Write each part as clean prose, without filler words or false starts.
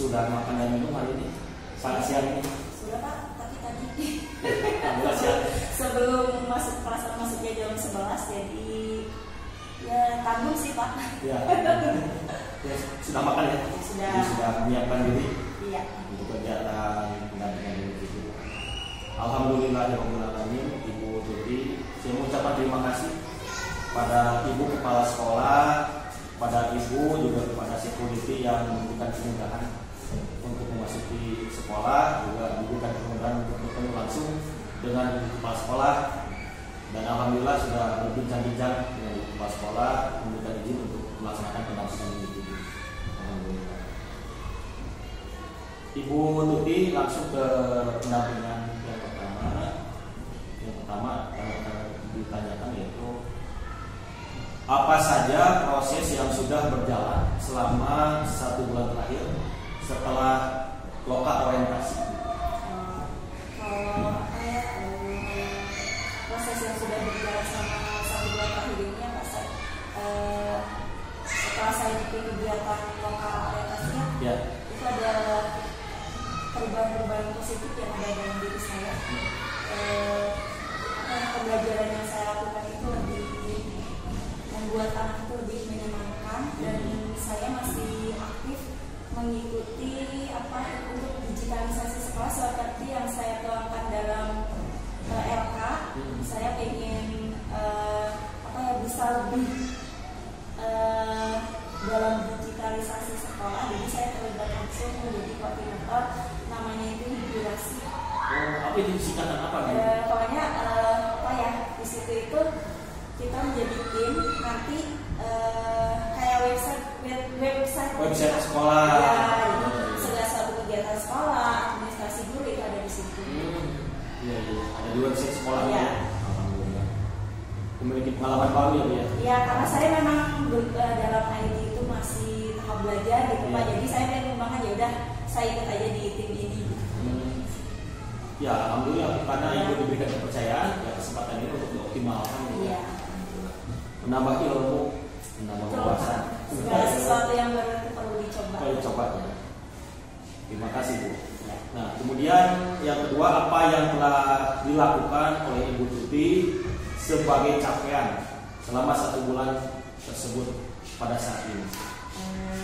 sudah makan dan minum hari ini? Siang ini? Sudah Pak, tapi tadi Siang. sebelum masuk kelas masuknya jam 11, jadi ya tanggung sih Pak. Ya. Ya, sudah makan ya? Sudah. Jadi sudah menyiapkan diri Iya. untuk kegiatan pendampingan itu. Alhamdulillah ya alamin, Ibu Tuti. Saya mengucapkan terima kasih pada Ibu Kepala Sekolah, pada Ibu juga kepada security yang memberikan kemudahan untuk memasuki sekolah, juga diberikan kemudahan untuk bertemu langsung dengan kepala sekolah, dan alhamdulillah sudah berbincang-bincang dengan kepala sekolah memberikan izin untuk melaksanakan pendampingan ini. Alhamdulillah. Ibu Tuti langsung ke pendampingan yang pertama. Yang pertama yang akan ditanyakan yaitu apa saja proses yang sudah berjalan selama 1 bulan terakhir setelah loka orientasi? Kalau proses yang sudah berjalan selama 1 bulan terakhir ini ya Pak, setelah saya ikut kegiatan loka orientasinya, Ya. itu ada perubahan-perubahan positif yang ada dalam diri saya. Pembelajaran yang saya lakukan itu lebih membuat anak itu lebih menyenangkan, dan saya masih aktif mengikuti untuk digitalisasi sekolah seperti yang saya tuangkan dalam RK. Saya ingin bisa lebih dalam digitalisasi sekolah, jadi saya terlibat langsung menjadi koordinator, namanya itu Hidurasi. Apa itu singkatan apa gitu? Pokoknya di situ itu kita menjadi tim, nanti kayak website sekolah. Ya, segala satu kegiatan sekolah, administrasi guru itu ada di situ. Iya, ada di website sekolah. Ya. Alhamdulillah. Memiliki pengalaman baru ya, Bu ya? Ya, karena saya memang dalam IT itu masih tahap belajar gitu Pak. Jadi saya mengembangkan, ya udah saya ikut aja di tim ini. Ya, alhamdulillah karena Ibu diberikan kepercayaan, ya kesempatan ini untuk dioptimalkan. Iya. Menambah ilmu, menambah wawasan. Segala sesuatu yang baru itu perlu dicoba. Perlu dicoba ya. Terima kasih Bu. Nah, kemudian yang kedua, apa yang telah dilakukan oleh Ibu Tuti sebagai capaian selama 1 bulan tersebut pada saat ini?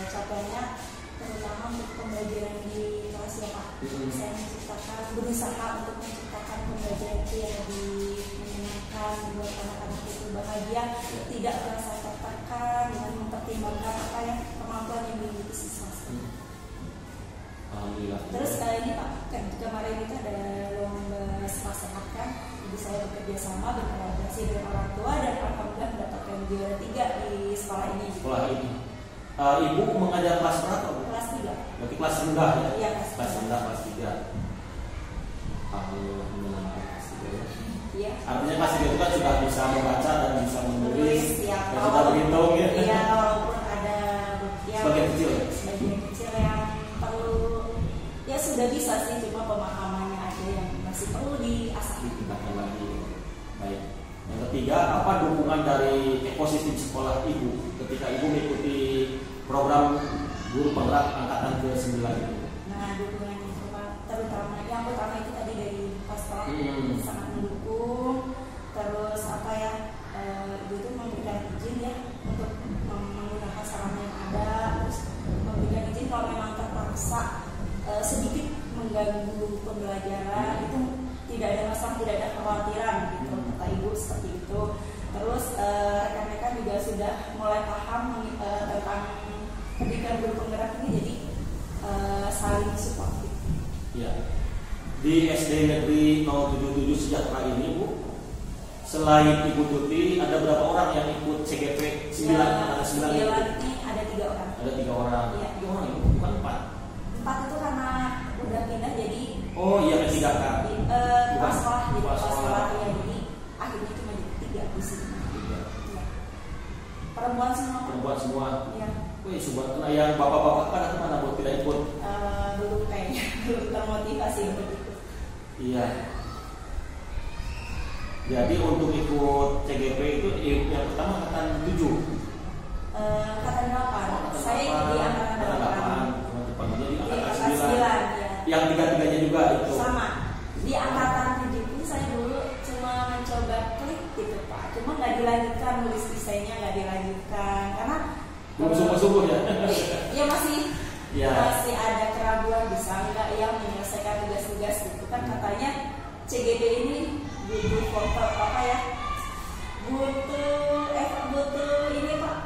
Capaiannya terutama untuk pembelajaran di kelas ya Pak. Saya berusaha untuk menciptakan pembelajaran itu yang lebih menyenangkan, membuat anak-anak itu bahagia, tidak merasa tertekan, dengan mempertimbangkan kemampuan yang dimiliki siswa. Alhamdulillah. Terus ini Pak, kemarin itu ada lomba sekolah sehat kan, ibu saya bekerja sama berkolaborasi dengan orang tua, dan alhamdulillah mendapatkan juara 3 di sekolah ini. Sekolah ini. Ibu mengajar kelas berapa? Kelas 3. Berarti kelas rendah ya? Iya, kelas rendah, kelas 3. Alhamdulillah kelas 3 ya. Iya. Artinya kelas 3 itu kan sudah bisa membaca dan bisa menulis, ya, dan sudah berhitung ya. Iya, walaupun ada sebagian kecil ya? Sebagian kecil yang perlu, ya sudah bisa sih, cuma pemahamannya aja yang masih perlu diasah. Ditingkatkan lagi. Baik. Yang ketiga, apa dukungan dari ekosistem sekolah Ibu ketika Ibu mengikuti program guru penggerak angkatan ke-9 itu? Nah, dukungan itu Pak, terutama yang pertama itu tadi dari sekolah sangat mendukung. Terus Ibu itu memberikan izin ya untuk menggunakan sarana yang ada, terus memberikan izin kalau memang terpaksa sedikit mengganggu pembelajaran itu tidak ada masalah, tidak ada kekhawatiran gitu, kata Ibu seperti itu. Terus rekan-rekan juga sudah mulai paham tentang pendidikan guru penggerak ini, jadi saling support. Ya. Di SD Negeri 077 Sejahtera ini Bu, selain Ibu Tuti, ada berapa orang yang ikut CGP 9? Ya, Ada 9 ini ada 3 orang. Ada 3 orang. Iya. 3 orang itu bukan 4. 4 itu karena udah pindah jadi. Oh iya, ke 3 kan? Kepala sekolah, jadi kepala kepala sekolah. sekolah ya, jadi akhirnya cuma jadi 3 di sini. 3. Ya. Perempuan semua. Perempuan semua. Iya. Wih, subhanallah, yang bapak-bapak kan atau mana buat tidak ikut? Belum kayaknya, belum termotivasi untuk ikut. Iya. Jadi untuk ikut CGP itu yang pertama angkatan 7. Angkatan 8. Saya ikut di angkatan 8. jadi di angkatan angkatan 9 ya. Yang tiga-tiganya juga itu. Sama. Di angkatan 7 pun saya dulu cuma mencoba klik gitu Pak. Cuma nggak dilanjutkan nulis desainnya, nggak dilanjutkan karena belum sungguh-sungguh ya. Ya masih Ya. masih ada keraguan bisa nggak ya menyelesaikan tugas-tugas itu kan katanya CGP ini butuh foto apa ya, butuh ini Pak,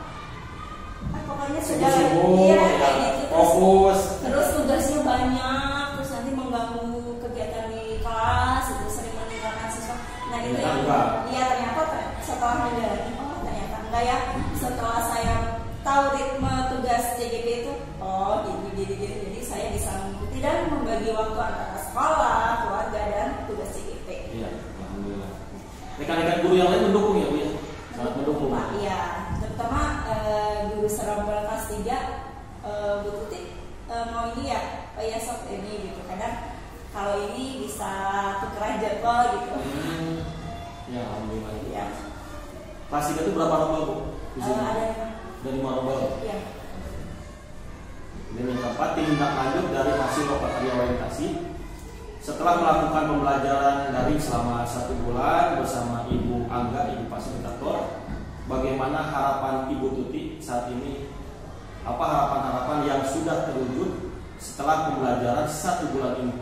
pokoknya sudah Sungguh-sungguh, iya ya, kayak gitu fokus. terus tugasnya banyak, terus nanti mengganggu kegiatan di kelas itu sering meninggalkan siswa. Nah itu yang iya ternyata setelah menjalani ternyata enggak ya, setelah saya tahu ritme tugas CGP itu jadi saya bisa mengikuti dan membagi waktu antara sekolah, keluarga dan tugas CGP. Iya, alhamdulillah. Rekan-rekan guru yang lain mendukung ya Bu ya? Sangat mendukung Pak, iya, terutama guru serambal kelas 3 Bu Tuti mau ini ya, oh ya sob ini gitu. Kadang kalau ini bisa tukeran jadwal gitu. Ya alhamdulillah. Ya. Kelas 3 itu berapa rombel Bu? Ada 5 rombel. Iya. Dan yang keempat, tindak lanjut dari hasil lokakarya orientasi setelah melakukan pembelajaran daring selama 1 bulan bersama Ibu Angga, Ibu Fasilitator. Bagaimana harapan Ibu Tuti saat ini? Apa harapan-harapan yang sudah terwujud setelah pembelajaran 1 bulan ini?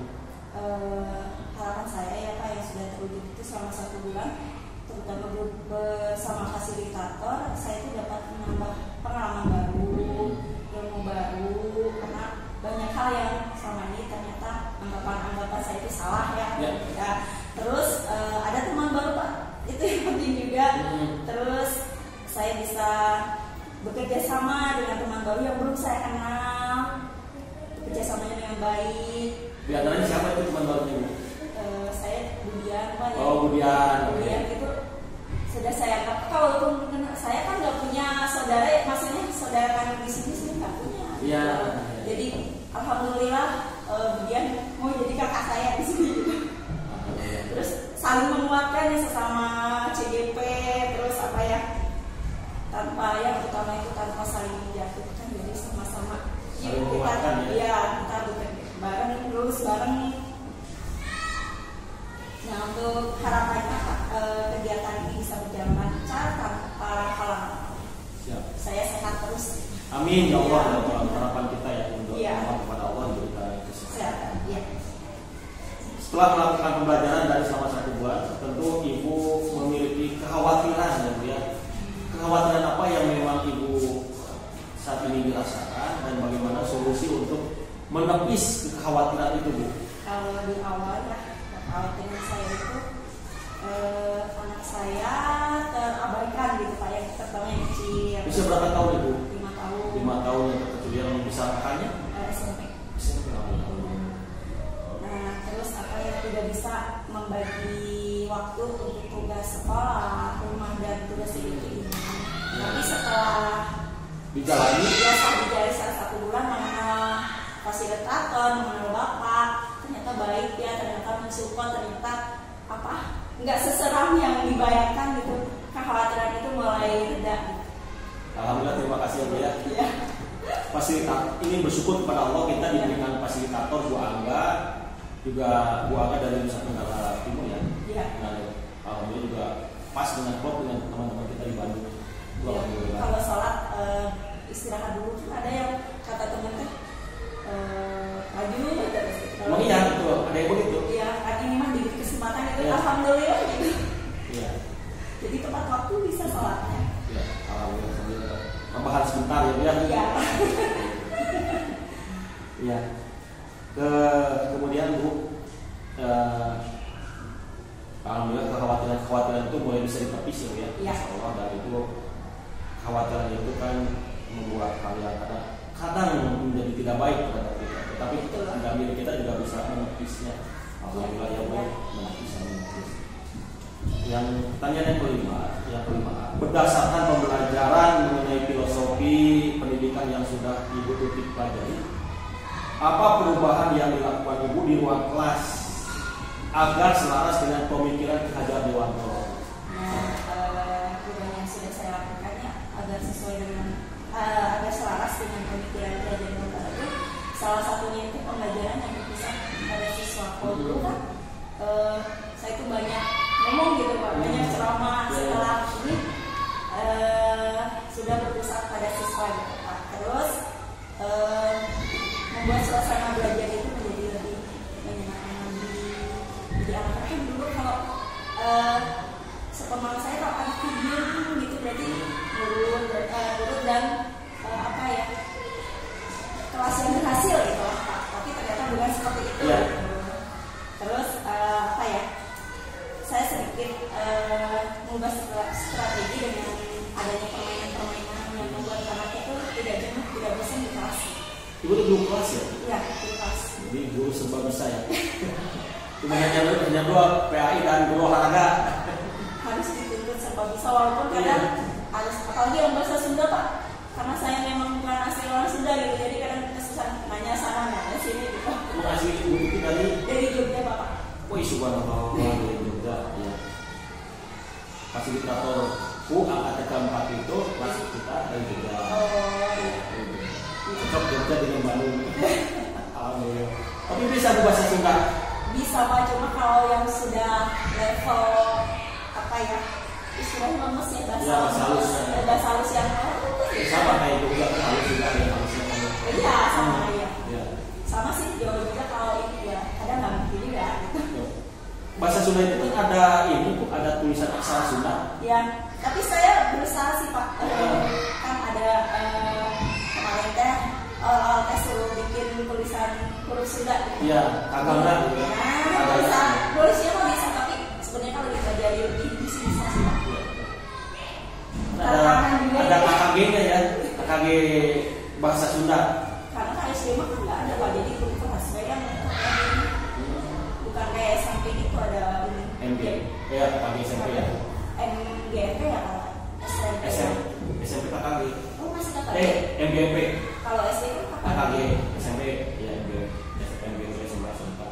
Harapan saya ya Pak yang sudah terwujud itu selama 1 bulan, terutama bersama fasilitator, saya itu dapat menambah pengalaman baru, ilmu baru, karena banyak hal yang selama ini ternyata anggapan saya itu salah ya. Ya. Terus ada teman baru Pak, itu yang penting juga. Terus saya bisa bekerja sama dengan teman baru yang belum saya kenal, bekerja samanya dengan baik. Di antaranya siapa itu teman barunya Bu? Saya Budian Pak. Oh Budian. Budian itu sudah saya anggap, kalaupun saya kan nggak punya saudara, maksudnya saudara kandung di sini saya nggak punya. Iya. Jadi alhamdulillah Budian mau jadi kakak saya di sini. Terus saling menguatkan ya sesama CGP, terus apa ya, tanpa yang utama itu tanpa saling menjatuhkan, jadi sama-sama saling menguatkan ya. Kita bekerja bareng, lulus bareng. Nah untuk harapannya kegiatan ini bisa berjalan lancar tanpa halangan. Saya sehat terus. Amin ya Allah. Ya Allah. Harapan kita ya untuk kepada Allah diberikan kesehatan. Ya. Setelah melakukan pembelajaran dari selama 1 bulan, tentu Ibu memiliki kekhawatiran ya Bu ya. Kekhawatiran apa yang memang Ibu saat ini dirasakan dan bagaimana solusi untuk menepis kekhawatiran itu Bu? Kalau di awal ya, kekhawatiran saya itu anak saya terabaikan gitu Pak, yang pertama yang kecil. Bisa berapa tahun Ibu? 5 tahun. 5 tahun yang terkecil, yang bisa kakaknya? SMP. Nah terus apa ya, tidak bisa membagi waktu untuk tugas sekolah, rumah dan tugas ini. Tapi setelah dijalani biasa dijalani 1 bulan mengenal fasilitator, mengenal bapak, ternyata baik ya, ternyata mensupport, ternyata apa, nggak seseram yang dibayangkan gitu, kekhawatiran itu mulai reda. Alhamdulillah, terima kasih ya Bu ya. Fasilitator ini bersyukur kepada Allah kita diberikan fasilitator Bu Angga, juga Bu Angga dari Nusa Tenggara Timur ya. Nah, alhamdulillah juga pas dengan klub dengan teman-teman kita di Bandung. Kalau sholat istirahat dulu kan ada yang kata temen teh maju terus. Oh iya betul, ada yang begitu. Iya, kan ini mah diberi kesempatan itu alhamdulillah gitu. Iya. Jadi tepat waktu bisa sholatnya. Iya, alhamdulillah. Tambahan sebentar ya Bu ya. Iya. Iya. Kemudian Bu, alhamdulillah kekhawatiran itu mulai bisa ditepis ya Bu ya. Insya Allah, dan itu kekhawatiran itu kan membuat hal yang kadang menjadi tidak baik terhadap kita, tetapi diri kita juga bisa menepisnya. Alhamdulillah ya Bu, menepis. Yang pertanyaan yang kelima, berdasarkan pembelajaran mengenai filosofi pendidikan yang sudah Ibu Tuti pelajari, apa perubahan yang dilakukan Ibu di ruang kelas agar selaras dengan pemikiran Ki Hajar Dewantoro? Perubahan yang sudah saya lakukannya agar sesuai dengan agar selaras dengan pemikiran Ki Hajar Dewantoro itu, salah satunya itu pembelajaran yang berpisah pada siswa. Kalau dulu kan saya itu banyak ngomong gitu Pak, banyak ceramah. Setelah ini sudah berpusat pada siswa gitu Pak. Terus membuat suasana belajar itu menjadi lebih menyenangkan lagi. Jadi anak-anak kan dulu kalau sepengalaman saya kalau anak tidur gitu berarti nurut dan apa ya, kelas yang berhasil gitu lah Pak. Tapi ternyata bukan seperti itu. Terus apa ya, saya sedikit mengubah strategi dengan adanya permainan-permainan yang membuat anak itu tidak jenuh, tidak bosan di kelas. Ibu itu guru kelas ya? Iya, di kelas. Jadi guru serba bisa ya? Cuma hanya dua PAI dan guru olahraga. Harus dituntut serba bisa, walaupun kadang harus, apalagi yang bahasa Sunda Pak, karena saya memang bukan asli orang Sunda gitu, jadi kadang kesusahan nanya sana nanya sini gitu. Mau asli ibu itu dari Jogja Bapak. Wih, subhanallah, dari Jogja ya. Fasilitator angkatan keempat itu kelas kita dari Jogja. Cocok Jogja dengan Bandung. Alhamdulillah. Tapi bisa bahasa Sunda? Bisa Pak, cuma kalau yang sudah level apa ya, istilahnya lemes ya, bahasa halus yang sama kayak Jogja kan halus juga ya, halusnya kan. Iya sama ya. Sama sih jauh juga kalau ini ya, kadang nggak ngerti juga gitu. Bahasa Sunda itu kan ada ini, ada tulisan aksara Sunda. Ya, tapi saya berusaha sih Pak. Kan ada kemarin teh tes suruh bikin tulisan huruf Sunda. Iya, kakaknya. Tulisnya mah bisa, tapi sebenarnya kalau dipelajari lebih bisa sih Pak. Ada KKG-nya ya, KKG bahasa Sunda. Karena KSD mah kan nggak ada Pak, jadi itu bahasa yang bukan kayak SMP itu ada MG, ya KKG SMP ya. MGP ya kalau SMP KKG. Oh masih KKG. MGP. Kalau SD kan KKG SMP ya MGP SMP Sunda.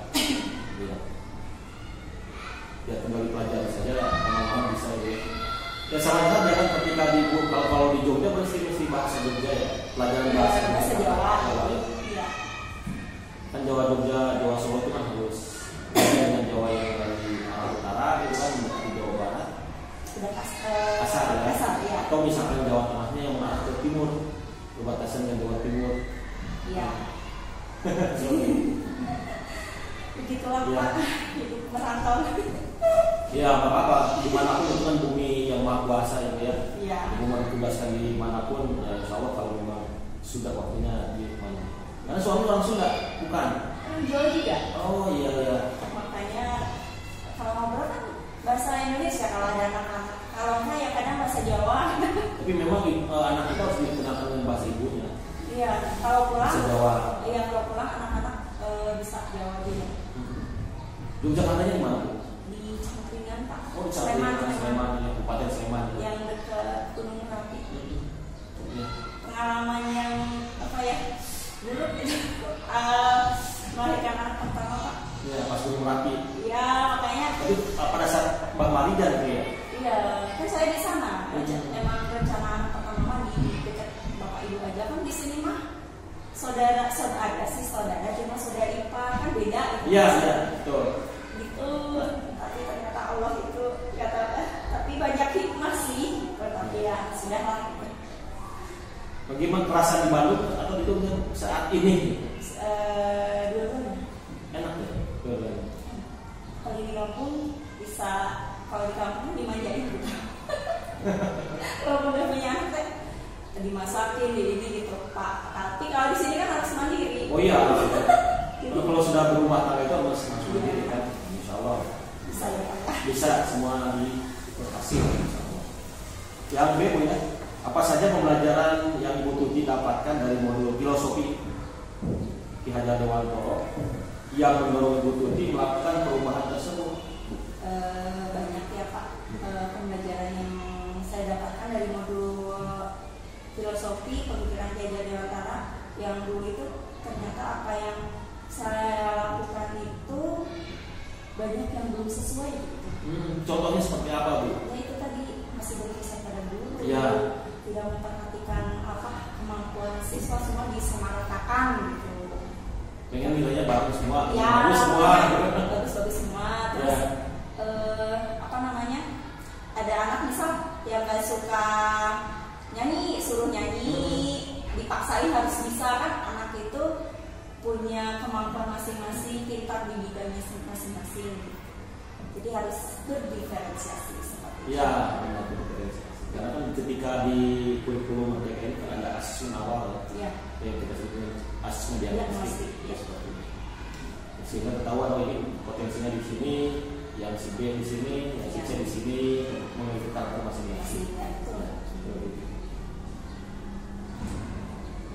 Ya kembali pelajaran saja lah, teman-teman bisa ya. Ya sama saja kan ketika di kalau di Jogja mesti bahasa Jogja ya, pelajaran bahasa Jawa. Iya. Kan Jawa Jogja, Jawa Solo itu kan harus dengan Jawa yang dari arah utara itu kan di Jawa Barat. Sudah kasar ya. Atau misalkan Jawa Tengahnya yang mengarah ke timur, berbatasan dengan Jawa Timur. Iya. Begitulah Pak, hidup merantau. Ya apa-apa, dimanapun itu kan bumi yang maha kuasa ya ya. Iya. Ibu mau ditugaskan dimanapun, ya insya Allah kalau memang sudah waktunya di mana. Karena suami orang Sunda, bukan? Jawa juga. Oh iya iya. Makanya kalau ngobrol kan bahasa Indonesia kalau ada anak-anak. Kalau enggak ya kadang bahasa Jawa. Tapi memang anak kita harus dikenalkan dengan bahasa ibunya. Iya, kalau pulang. Bahasa Jawa. Iya, kalau pulang anak-anak bisa Jawa juga. Yogyakartanya di mana Bu? Di Cangkringan Pak. Oh di Sleman, Kabupaten Sleman. Yang dekat Gunung Merapi. Pengalaman yang apa ya? Dulu melahirkan anak pertama Pak. Iya, pas Gunung Merapi. Iya, makanya. Tapi pada saat Mbak Marida gitu ya? Iya, kan saya di sana. Emang rencana anak pertama di dekat bapak ibu aja kan di sini mah saudara cuma saudara ipar kan beda. Iya, betul. Gitu, tapi ternyata Allah itu kata, tapi banyak hikmah sih. Tapi ya sudahlah. Bagaimana kerasa di Bandung atau di Jogja saat ini? Dua-duanya. Enak ya? Dua-duanya. Kalau di kampung bisa, kalau di kampung dimanjain gitu. Kalau udah punya anak teh dimasakin, ini gitu Pak. Tapi kalau di sini kan harus mandiri. Oh iya. Kalau sudah berumah tangga itu harus mandiri kan? Insya Allah. Bisa ya Pak. Bisa semua diatasi. Insya Allah. Yang B Bu ya. Apa saja pembelajaran yang Ibu Tuti dapatkan dari modul filosofi Ki Hajar Dewantoro yang mendorong Ibu Tuti melakukan perubahan tersebut? Banyak ya Pak. Pembelajaran yang saya dapatkan dari modul filosofi pemikiran Ki Hajar Dewantara yang dulu itu ternyata apa yang saya lakukan itu banyak yang belum sesuai gitu. Contohnya seperti apa Bu? Ya itu tadi masih berkisah pada guru. Ya. Tidak memperhatikan apa kemampuan siswa, semua disamaratakan gitu. pengen nilainya bagus semua, ya, bagus semua, bagus semua. Terus apa namanya, ada anak misal yang nggak suka nyanyi, suruh nyanyi, dipaksain harus bisa, kan anak itu punya kemampuan masing-masing, pintar di bidangnya masing-masing. Jadi harus berdiferensiasi seperti itu. Ya, benar, berdiferensiasi. Karena kan ketika di kurikulum mereka ini kan ada asesmen awal, ya, yang kita sebut asesmen diagnostik, ya, seperti itu. Sehingga ketahuan ini potensinya di sini, yang si B di sini, yang si C di sini, memiliki karakter masing-masing.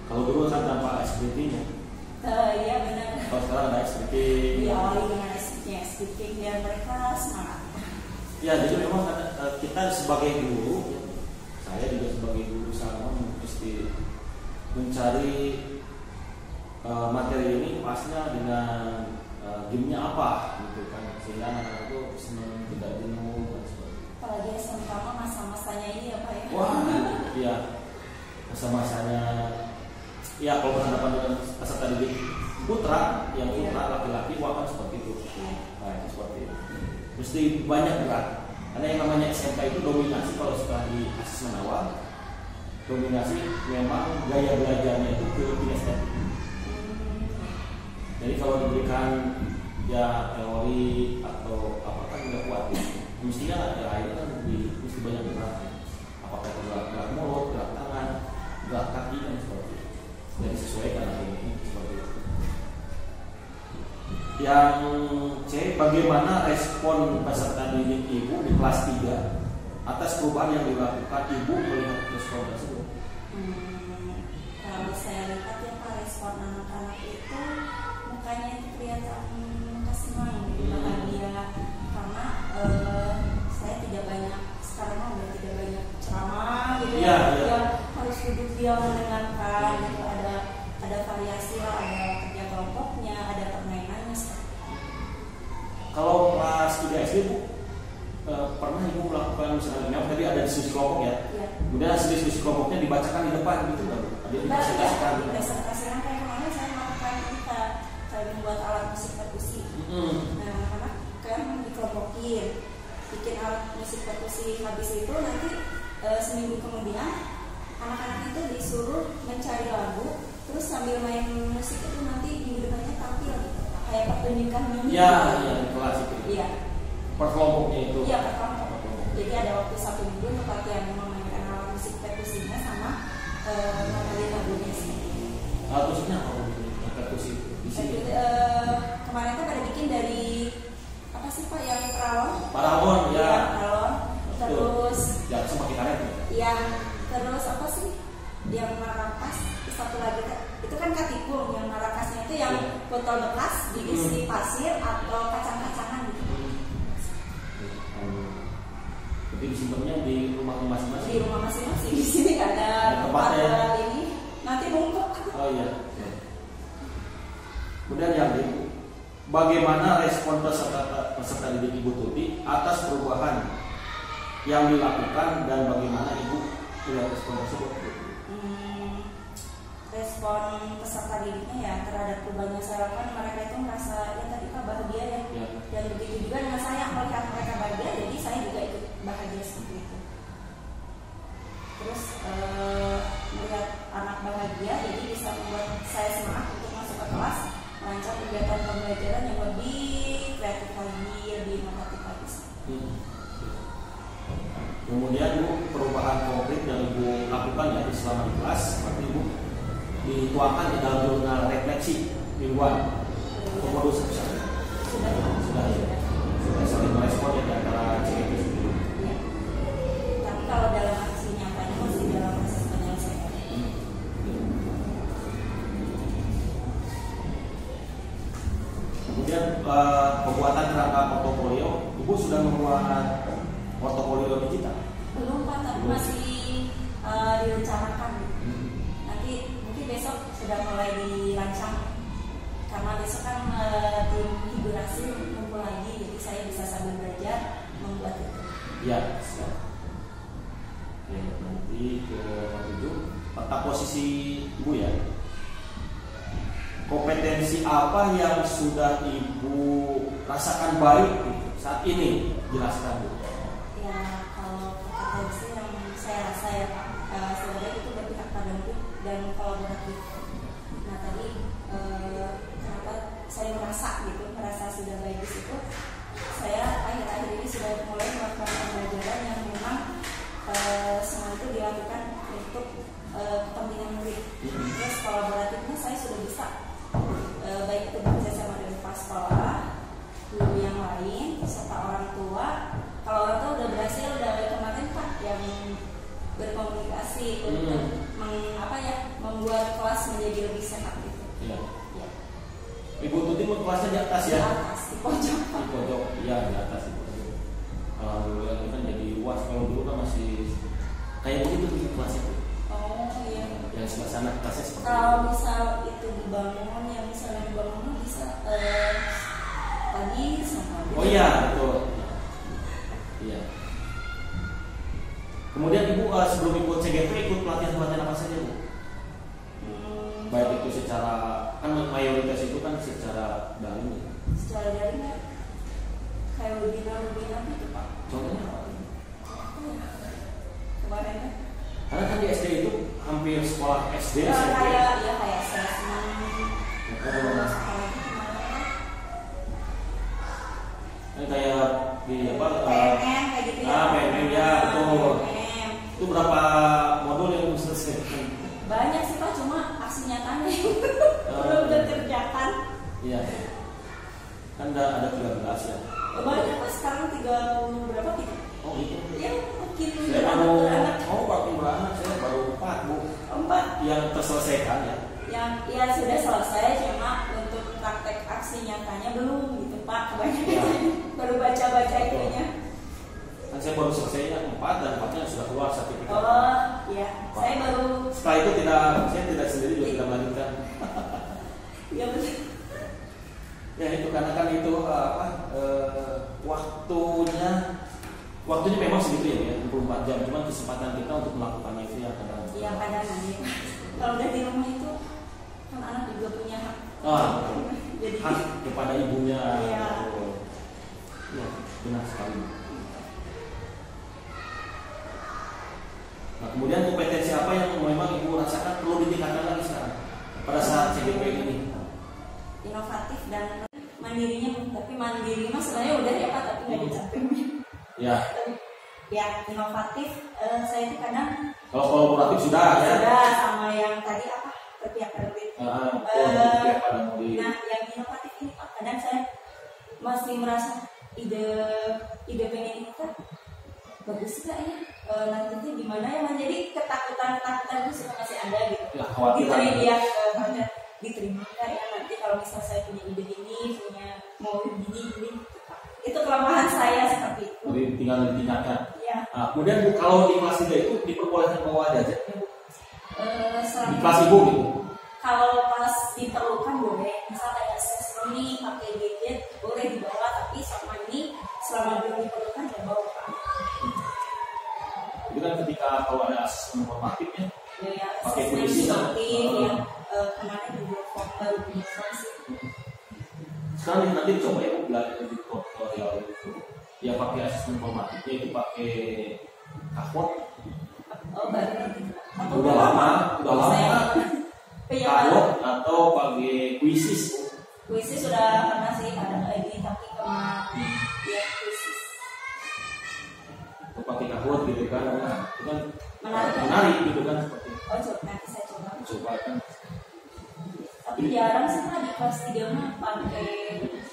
Kalau dulu kan tanpa SBT-nya. Iya benar. Kalau sekarang ada SBT. Diawali dengan SBT biar mereka semangat. Ya, jadi memang kita sebagai guru, saya juga sebagai guru sama mesti mencari materi ini pasnya dengan gamenya apa gitu kan, sehingga anak-anak itu senang, tidak jenuh dan sebagainya. Apalagi SMK masa-masanya ini ya Pak ya. Wah, iya, masa-masanya. Ya, kalau berhadapan dengan peserta didik putra, yang putra laki-laki, wah kan seperti itu. Nah, itu seperti itu. Mesti banyak gerak. Karena yang namanya SMK itu dominasi, kalau setelah di asesmen awal, dominasi memang gaya belajarnya itu ke kinestetik. Jadi kalau diberikan ya teori atau apa kan nggak kuat ya. Mestinya ya itu kan mesti banyak gerak. Apakah itu gerak mulut, gerak tangan, gerak kaki dan seperti itu. Jadi sesuaikan ini seperti itu. Yang C, bagaimana respon peserta didik ibu di kelas 3 atas perubahan yang dilakukan ibu melihat respon tersebut? Kalau saya lihat ya Pak, respon anak-anak itu mukanya itu kelihatan senang, bahagia, karena saya tidak banyak sekarang udah tidak banyak ceramah gitu ya. Harus duduk diam mendengarkan gitu, ada variasi lah, ada kerja kelompoknya, ada permainannya. Kalau kelas 3 SD Bu, pernah ibu melakukan misalnya tadi ada diskusi kelompok ya? Kemudian hasil diskusi kelompoknya dibacakan di depan gitu kan? Ada dipresentasikan. Presentasikan kayak kemarin saya melakukan saya membuat alat musik perkusi. Nah, anak-anak kan dikelompokin, bikin alat musik perkusi, habis itu nanti seminggu kemudian anak-anak itu disuruh mencari lagu, terus sambil main musik itu nanti minggu depannya tampil gitu, kayak pertunjukan mini. Iya, kelas itu. Iya. Per kelompoknya itu. Iya, per kelompok. Jadi ada waktu 1 minggu untuk latihan memainkan alat musik perkusinya sama mengenalin lagunya sih. Alat musiknya apa perkusi di sini? Kemarin kan ada bikin dari apa sih Pak yang paralon? Paralon ya. Iya, paralon. Terus ya semakin karet ya. Iya. Terus apa sih yang marakas, satu lagi itu kan katikung, yang marakasnya itu yang botol bekas diisi pasir atau kacang-kacangan gitu. Jadi disimpannya di rumah masing-masing. Di rumah masing-masing, di sini ada tempat ini nanti bungkuk. Oh iya. Kemudian yang ibu, bagaimana respon peserta didik Ibu Tuti atas perubahan yang dilakukan dan bagaimana ibu melihat respon tersebut? Respon peserta didiknya ya terhadap perubahan yang saya lakukan, mereka itu merasa ya tadi Pak bahagia ya. Dan begitu juga dengan saya melihat mereka bahagia, jadi saya juga ikut bahagia seperti itu. Terus melihat anak bahagia, jadi bisa membuat saya semangat untuk masuk ke kelas, merancang kegiatan pembelajaran yang lebih kreatif lagi, lebih inovatif lagi. Kemudian Bu, perubahan konkret yang Ibu lakukan ya selama di kelas, seperti Ibu dituangkan di dalam jurnal refleksi mingguan. Modus sudah saling merespon ya antara CGP sendiri. Ya. Tapi kalau dalam aksi nyatanya masih dalam proses penyelesaian. Kemudian pembuatan kerangka portofolio, Ibu sudah membuat portofolio digital? Belum Pak, tapi masih direncanakan. Nanti mungkin besok sudah mulai dirancang. Karena besok kan tim hiburasi kumpul lagi, jadi saya bisa sambil belajar membuat itu. Ya, siap. Oke, nanti ke 7 peta posisi Ibu ya. kompetensi apa yang sudah Ibu rasakan baik saat ini? Jelaskan Bu. Ya, kalau kompetensi yang saya rasa ya Pak, sebenarnya itu berpihak pada dan kolaboratif. Nah tadi kenapa saya merasa sudah baik di situ? Saya akhir-akhir ini sudah mulai melakukan pembelajaran yang memang semua itu dilakukan untuk kepentingan murid. Terus kolaboratifnya saya sudah bisa, baik itu bekerja sama dengan kepala sekolah, guru yang lain, serta orang tua. Kalau orang tua udah berhasil, udah kemarin Pak yang berkomunikasi untuk membuat kelas menjadi lebih sehat gitu. Iya. Ya. Ibu Tuti mau kelasnya di atas ya? Di atas, di pojok. Di pojok, iya di atas itu. Alhamdulillah ini kan jadi luas. Kalau dulu kan masih kayak begitu di kelas itu. Oh iya. Yang sebelah sana kelasnya seperti Kalau itu. misal itu dibangun, yang misalnya dibangun bisa pagi sama. Oh iya betul. Iya. Kemudian Ibu sebelum ikut CGP ikut pelatihan-pelatihan apa saja Bu? Baik itu secara, kan mayoritas itu kan secara daring. Secara daring ya, kayak webinar itu Pak. Contohnya apa? Kemarin ya. Karena kan di SD itu hampir sekolah SD, SMP. Kayak assessment. Ini kayak di apa? PNM kayak gitu ya. PNM ya betul. PNM. Itu berapa modul yang harus selesai? Banyak sih Pak, cuma aksi nyatanya belum dikerjakan. Iya. Kan ada 13 ya. Banyak Pak, sekarang 30 berapa gitu? Oh itu. Ya mungkin Saya baru beranak. beranak saya baru 4 Bu. 4 Yang terselesaikan ya. yang ya sudah selesai, cuma untuk praktek aksi nyatanya belum gitu Pak, kebanyakan Ya. baru baca-baca itunya. Kan saya baru selesainya 4 dan 4-nya sudah keluar sertifikat. Oh iya, saya baru. Setelah itu saya tidak sendiri juga tidak melanjutkan. Ya betul. Ya itu karena kan itu waktunya memang segitu ya 24 jam, cuman kesempatan kita untuk melakukannya itu ya kadang. Iya kadang nanti. Kalau udah di rumah itu kan anak juga punya hak. Jadi Hak kepada ibunya. Iya. Ya, benar sekali. Nah, kemudian kompetensi apa yang memang Ibu rasakan perlu ditingkatkan lagi sekarang pada saat CGP ini? inovatif dan mandirinya, tapi mandiri mah sebenarnya udah ya Pak, tapi nggak dicapai. Ya. Ya inovatif, saya itu kadang Kalau kolaboratif sudah ya. sudah sama yang tadi apa berpihak pada murid. Berpihak pada murid. Nah yang inovatif ini Pak, kadang saya masih merasa ide pengen ini kan bagus nggak ya, nantinya gimana ya, jadi ketakutan itu suka masih ada gitu. Ya, khawatiran. Gitu ya, diterima nggak ya nanti kalau misal saya punya ide ini, punya mau gini gitu. Itu kelemahan saya seperti itu. Jadi tinggal ditingkatkan. Ya. Nah, kemudian Bu, kalau di kelas 3 itu diperbolehkan bawa gadget ya, Bu? Di kelas Ibu gitu. Kalau pas diperlukan boleh, misal kayak assessment nih pakai gadget boleh dibawa, tapi sama ini selama belum diperlukan ya bawa Pak. Itu kan ketika kalau ada asesmen formatifnya Ya, pakai assessment puisi kan? seperti yang kemarin di form baru diinformasi. Sekarang nanti dicoba ya belajar di tutorial itu ya pakai asesmen formatifnya itu pakai Kahoot. Oh baru. Udah lama. Iya. Kahoot atau pakai Quizzes. Quizzes sudah pernah sih kadang lagi, tapi kemarin ya Quizzes. Atau pakai Kahoot gitu kan? Nah, itu kan Menarik gitu kan seperti. Oh coba nanti saya coba. Coba kan. Tapi jarang sih Pak di kelas 3 mah pakai,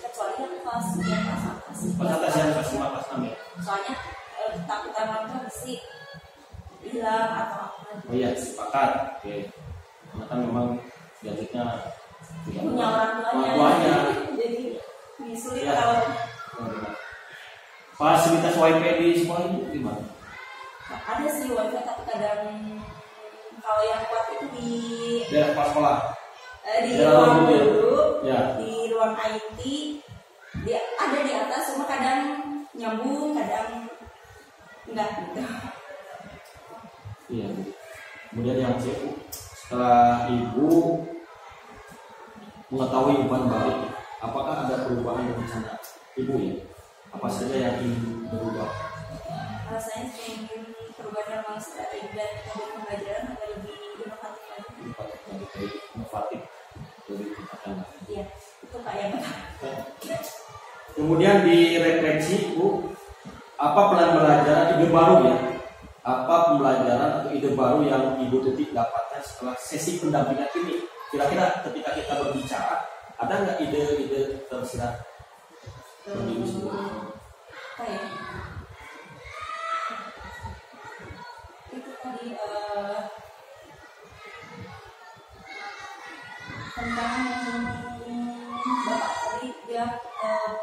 kecuali kan kelas 3 kelas atas. Pas atas yang kelas 5 kelas 6 ya. Soalnya ketakutan orang tua pasti hilang atau apa. Oh iya, sepakat. Oke. Karena kan memang gadgetnya Punya orang tuanya. Jadi ini sulit Ya. kalau fasilitas WiFi di sekolah itu gimana? ada sih wifi, tapi kadang kalau yang kuat itu di Daerah kepala sekolah. di Ya, ruang ya. guru, Ya. di ruang IT, ada di atas, cuma kadang nyambung, kadang enggak gitu. Iya. Kemudian yang setelah Ibu mengetahui umpan balik, apakah ada perubahan rencana ibu ya? Apa saja yang ingin berubah? Saya ingin perubahan memang strategi dan metode pembelajaran agar lebih inovatif lagi. Lebih inovatif, lebih inovatif. Iya, itu Pak ya betul. Kemudian direfleksi Bu, apa pembelajaran ide baru ya? Apa pembelajaran atau ide baru yang Ibu Tuti dapatkan setelah sesi pendampingan ini? Kira-kira ketika kita berbicara, ada nggak ide-ide tersirat? Apa ya? Itu tadi tentang Bapak tadi dia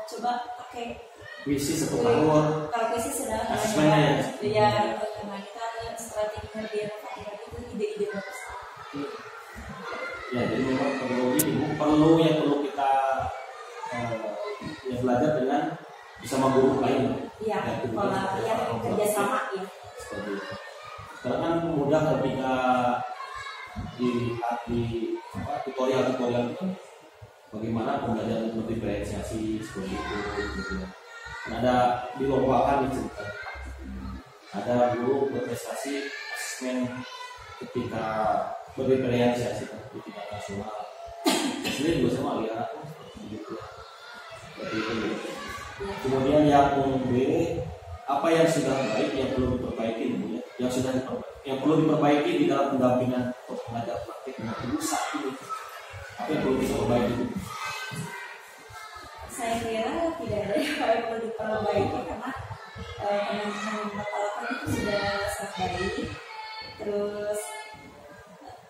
coba pakai Visi 1 tahun. Kalau visi sudah asesmennya ya, karena kita ada strategi kerja inovatif itu ide-ide bagus. Ya, jadi memang perlu kita ya belajar dengan bersama guru lain. Iya, pola yang kerjasama ya. Seperti itu. Karena kan mudah ketika dilihat di tutorial itu bagaimana pembelajaran diferensiasi seperti itu gitu ya. Ada dilombakan cerita. Ada guru berprestasi asesmen ketika berdiferensiasi di tingkat nasional. Ini juga sama lihat gitu. Seperti itu. Kemudian yang B, apa yang sudah baik yang perlu diperbaiki ya? Yang perlu diperbaiki di dalam pendampingan pengajar praktik dengan rusak ini. Apa yang perlu diperbaiki? Saya kira tidak ada yang perlu diperbaiki karena pendampingan yang Bapak lakukan itu sudah sangat baik. Terus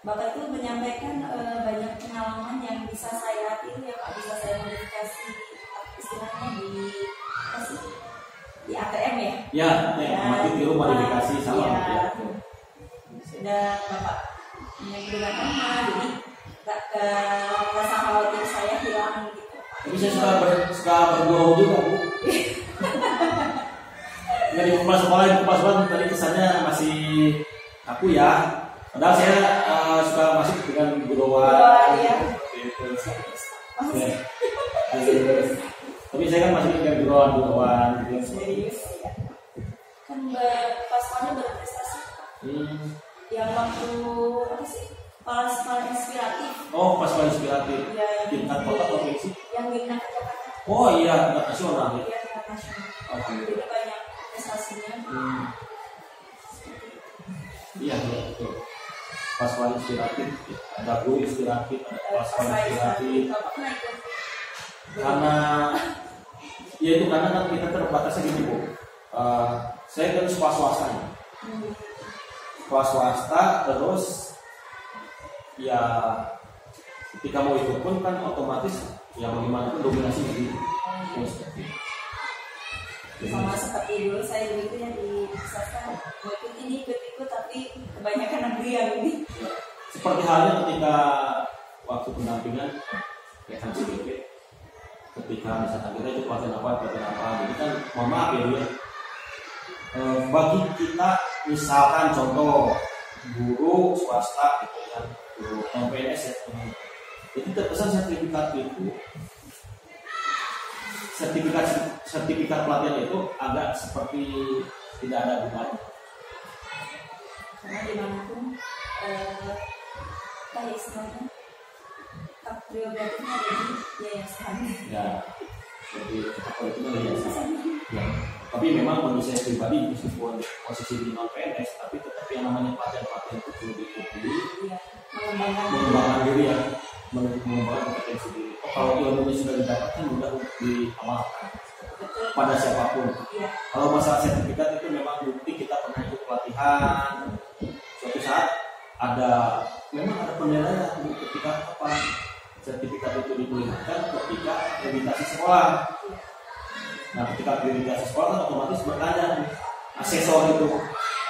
Bapak itu menyampaikan banyak pengalaman yang bisa saya latih, yang bisa saya modifikasi istilahnya di ATM ya. Ya, tiru modifikasi sama ya. Sudah Bapak menggunakan jadi rasa khawatir saya hilang gitu. Tapi saya suka bergurau juga Bu. Nggak di kupas tadi kesannya masih aku ya. Padahal saya suka masuk dengan gurauan. Ya. Tapi saya kan masih dengan gurauan. Serius ya. Kan pas-pasnya berprestasi. Yang waktu apa sih? Pas inspiratif. Oh, pas inspiratif. Ya, tingkat kota provinsi. Yang minat ke Jakarta. Oh iya, tingkat nasional. Iya, tingkat nasional. Alhamdulillah. Jadi banyak prestasinya. Iya, betul. Pas inspiratif, ada guru inspiratif, ada pas inspiratif. Karena ya itu karena kan kita terbatasnya gini Bu. Saya kan sekolah swasta ya. Sekolah swasta terus ya ketika mau ikut pun kan otomatis ya bagaimana pun dominasi di sama seperti dulu saya dulu yang di swasta ikut tapi kebanyakan negeri yang ini. Seperti halnya ketika waktu pendampingan kayak CBP, ketika misalkan kita itu pelatihan apa, jadi kan mohon maaf ya bagi kita misalkan contoh guru swasta gitu kan, guru PNS ya, jadi terkesan sertifikat pelatihan itu agak seperti tidak ada gunanya. Karena dimanapun kayak istilahnya hak prerogatifnya ada di yayasan. Ya, jadi apa itu yayasan. Ya. Tapi memang menurut saya pribadi meskipun posisi di non PNS, tapi tetap yang namanya pelatihan itu perlu diikuti. Iya, mengembangkan diri ya, mengembangkan kompetensi diri. Kalau ilmunya sudah didapatkan mudah untuk diamalkan pada siapapun. Iya. Kalau masalah sertifikat itu memang bukti kita pernah ikut pelatihan. Suatu saat memang ada penilaian ketika apa sertifikat itu diperlihatkan ketika akreditasi sekolah. Nah, ketika akreditasi sekolah kan otomatis bertanya asesor itu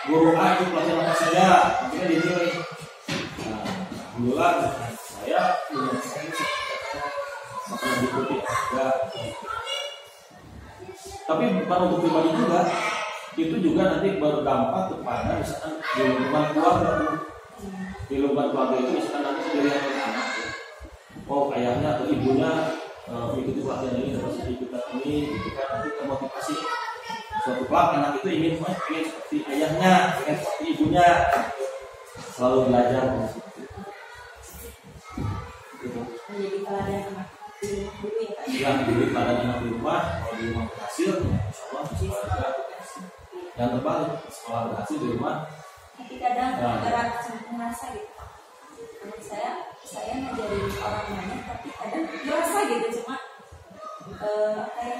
guru A itu pelatihan apa saja, akhirnya dinilai. Nah, alhamdulillah saya pernah diikuti ya. Tapi bukan untuk pribadi juga, itu juga nanti berdampak kepada misalkan di lingkungan keluarga. Di lingkungan keluarga itu misalkan nanti pilihan anak ya. oh ayahnya atau ibunya mengikuti pelatihan ini terus ikutan ini gitu kan, nanti termotivasi suatu kelak anak itu ingin seperti ayahnya, ingin seperti ibunya, selalu belajar gitu. Menjadi teladan anak di rumah dulu ya Pak. Ya, jadi teladan anak di rumah, kalau di rumah berhasil, insya Allah di sekolah juga yang terbalik, sekolah berhasil di rumah. Tapi kadang berat merasa gitu. Menurut saya ngajarin orang banyak, tapi kadang merasa gitu cuma kayak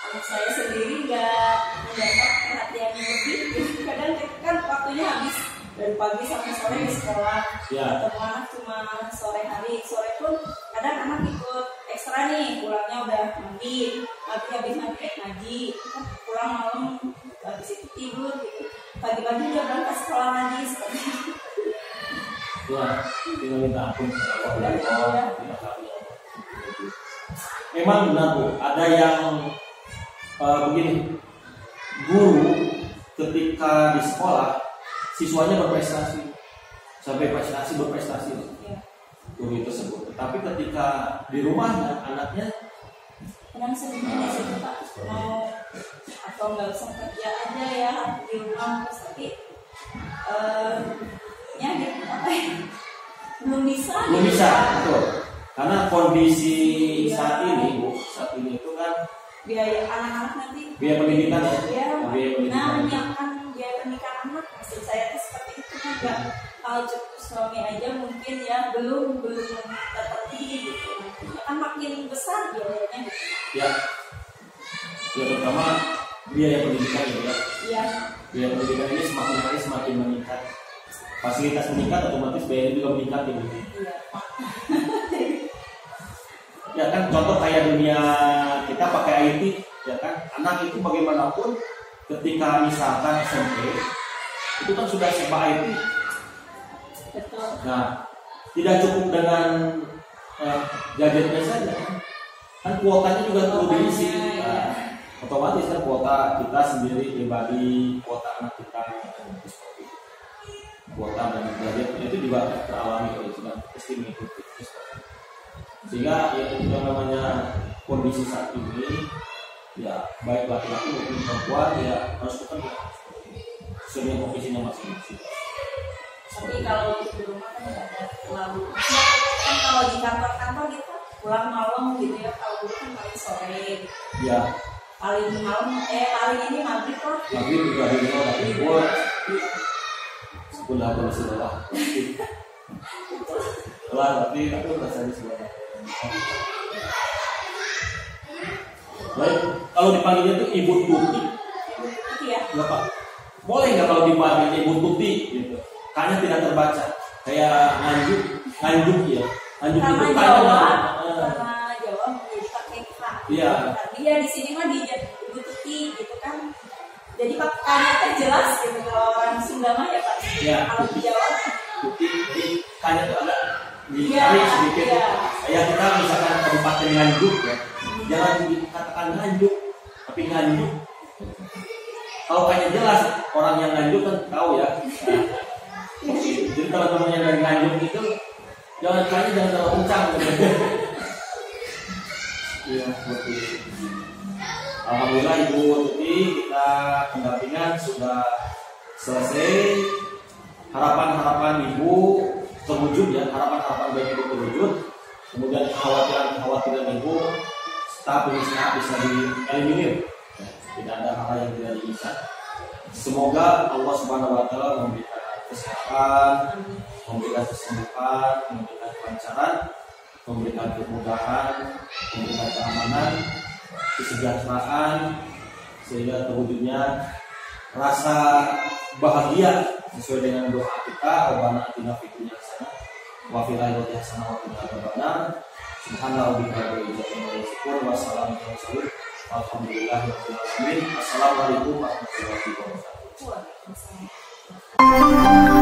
anak saya sendiri nggak mendapat perhatian yang lebih. Jadi kadang kan waktunya habis dari pagi sampai sore di sekolah. Ketemu anak cuma sore hari, sore pun kadang anak ikut ekstra nih, pulangnya udah mandi habis mandi ngaji, kan pulang malam habis itu tidur gitu. Pagi-pagi dia berangkat sekolah lagi seperti itu. Ya, tinggal minta ampun kepada Allah. Memang benar Bu, ada yang begini, guru ketika di sekolah siswanya berprestasi sampai berprestasi guru tersebut, tetapi ketika di rumahnya anaknya kadang sedihnya sih Pak, mau atau nggak usah kerja aja ya di rumah terus, tapi ya gitu apa ya, belum bisa betul, karena kondisi saat ini Bu, saat ini itu kan biaya anak-anak nanti biaya pendidikan ya, biaya pendidikan. menyiapkan biaya pendidikan anak, maksud saya itu seperti itu kan, nggak kalau cukup suami aja mungkin ya belum terpenuhi gitu, kan makin besar biayanya gitu. Ya terutama biaya pendidikan ya. Iya. Biaya pendidikan ini semakin hari semakin meningkat, fasilitas meningkat otomatis biaya juga meningkat gitu. Iya. Ya kan contoh kayak dunia kita pakai IT ya kan, anak itu bagaimanapun ketika misalkan SMP itu kan sudah serba IT. Betul. Nah, tidak cukup dengan gadgetnya saja kan kuotanya juga perlu diisi. Nah, otomatis kan kuota kita sendiri pribadi, kuota anak kita, kuota dan gadget itu juga teralami oleh sudah pasti mengikuti. Sehingga ya itu yang namanya kondisi saat ini ya baik laki-laki maupun perempuan ya harus ketemu sesuai kondisinya masing-masing. Tapi kalau di rumah kan nggak ada terlalu kan, kalau di kantor gitu pulang malam gitu ya, kalau dulu kan paling sore gitu. Ya. Paling malam paling ini maghrib lah. Maghrib juga di rumah udah dibuat. Sekolah kondisi lelah. Lelah tapi aku rasanya sudah. Baik, kalau dipanggilnya itu Ibu Tuti. Iya. Enggak Pak. Boleh nggak kalau dipanggilnya Ibu Tuti gitu? Kayaknya tidak terbaca. Kayak nganjuk ya. Nganjuk itu karena Jawa menjadi pakai K. Iya. Dia di sini mah dia Ibu Tuti gitu kan. Jadi kayaknya jelas gitu, kalau orang Sunda mah ya Pak. Iya. Kalau di Jawa Tuti kayaknya itu agak ditarik sedikit. Ya kita misalkan kabupaten Nganjuk ya, jangan dikatakan Nganjuk, tapi Nganjuk. Kalau kayaknya jelas orang yang Nganjuk kan tahu ya. Jadi teman-teman yang dari Nganjuk itu jangan terlalu kencang. Iya, seperti itu. Alhamdulillah Ibu Tuti, kita pendampingan sudah selesai. Harapan-harapan Ibu terwujud ya, harapan-harapan baik Ibu terwujud. Kemudian kekhawatiran Ibu staf bisa dieliminir. Tidak ada hal yang tidak bisa. Semoga Allah Subhanahu wa taala memberikan kesehatan, memberikan kesembuhan, memberikan kelancaran, memberikan kemudahan, memberikan keamanan, kesejahteraan, sehingga terwujudnya rasa bahagia sesuai dengan doa kita. Rabbana atina fid dunya hasanah wa fil akhirati hasanah wa qina adzabannar. Subhanarabbika rabbil izzati amma yasifun wa salamun alal mursalin walhamdulillahi rabbil alamin. Assalamualaikum warahmatullahi wabarakatuh.